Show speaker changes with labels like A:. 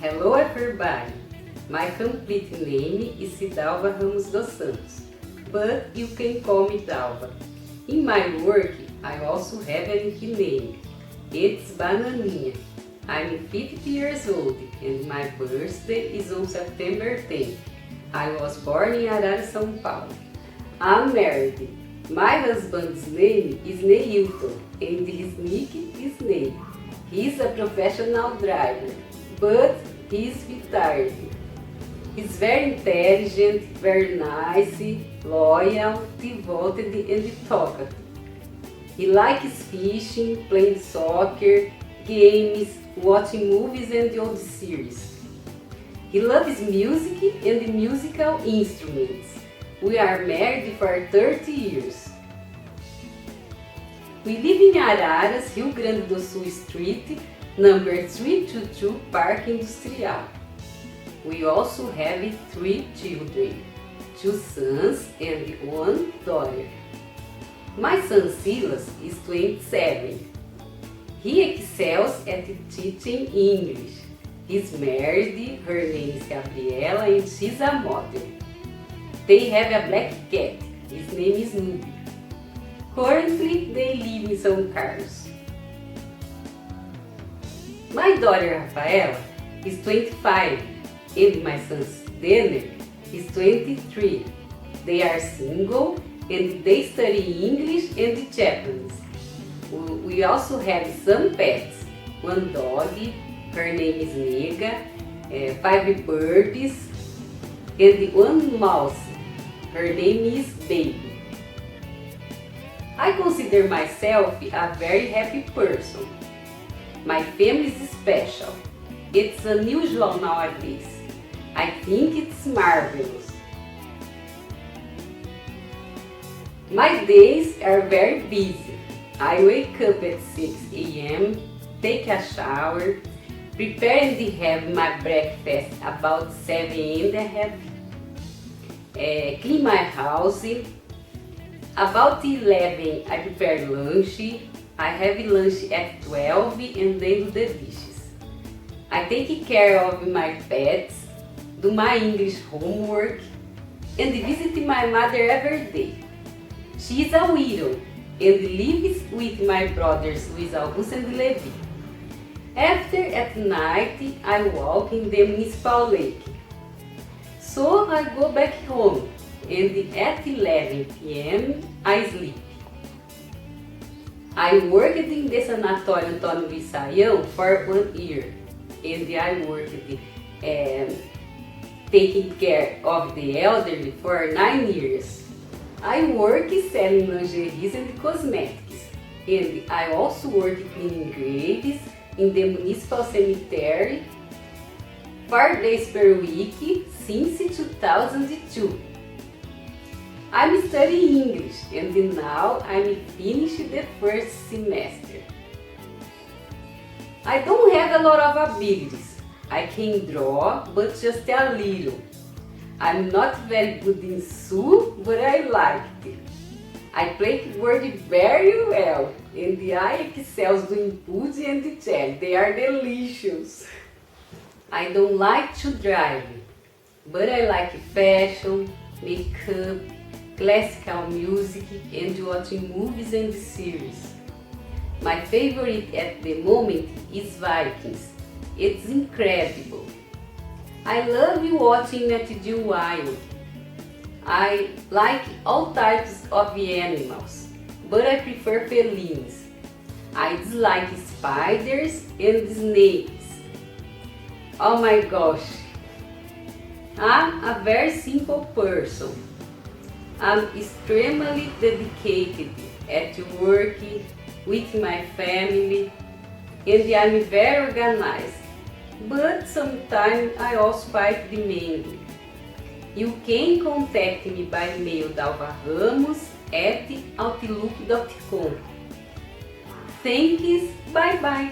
A: Hello everybody, my complete name is Cidalva Ramos dos Santos, but you can call me Dalva. In my work, I also have a nickname. It's Bananinha. I'm 50 years old and my birthday is on September 10th. I was born in Arara, São Paulo. I'm married. My husband's name is Neilton and his nick is Ney. He's a professional driver, but he's retired. He's very intelligent, very nice, loyal, devoted and talkative. He likes fishing, playing soccer, games, watching movies and old series. He loves music and musical instruments. We are married for 30 years. We live in Araras, Rio Grande do Sul Street, number 322, Parque Industrial. We also have 3 children, 2 sons and 1 daughter. My son Silas is 27. He excels at teaching English. He's married, her name is Gabriela and she's a model. They have a black cat, his name is Nubi. Currently, they live in São Carlos. My daughter Rafaela is 25 and my son Denner is 23. They are single and they study English and Japanese. We also have some pets, 1 dog, her name is Nega, 5 birds and 1 mouse, her name is Baby. I consider myself a very happy person. My family is special. It's unusual nowadays. I think it's marvelous. My days are very busy. I wake up at 6 a.m., take a shower, prepare and have my breakfast about 7:30, clean my house. About 11 I prepare lunch. I have lunch at 12 and then do the dishes. I take care of my pets, do my English homework and visit my mother every day. She is a widow and lives with my brothers Luis Augusto and Levi. After at night I walk in the municipal lake. So I go back home and at 11 p.m. I sleep. I worked in the Sanatório Antônio Luiz Saião for 1 year and I worked taking care of the elderly for 9 years. I work selling lingeries and cosmetics and I also work cleaning graves in the municipal cemetery 4 days per week since 2002. I'm studying English and now I'm finished the first semester. I don't have a lot of abilities. I can draw, but just a little. I'm not very good in Sul, but I liked it. I play Word very well and I excel doing pudding and jelly. They are delicious. I don't like to drive, but I like fashion, makeup, classical music and watching movies and series. My favorite at the moment is Vikings. It's incredible. I love watching Nat Geo Wild. I like all types of animals, but I prefer felines. I dislike spiders and snakes. Oh my gosh, I'm a very simple person. I'm extremely dedicated at work, with my family, and I'm very organized, but sometimes I also quite demanding. You can contact me by mail dalvaramos@outlook.com. Thanks, bye bye!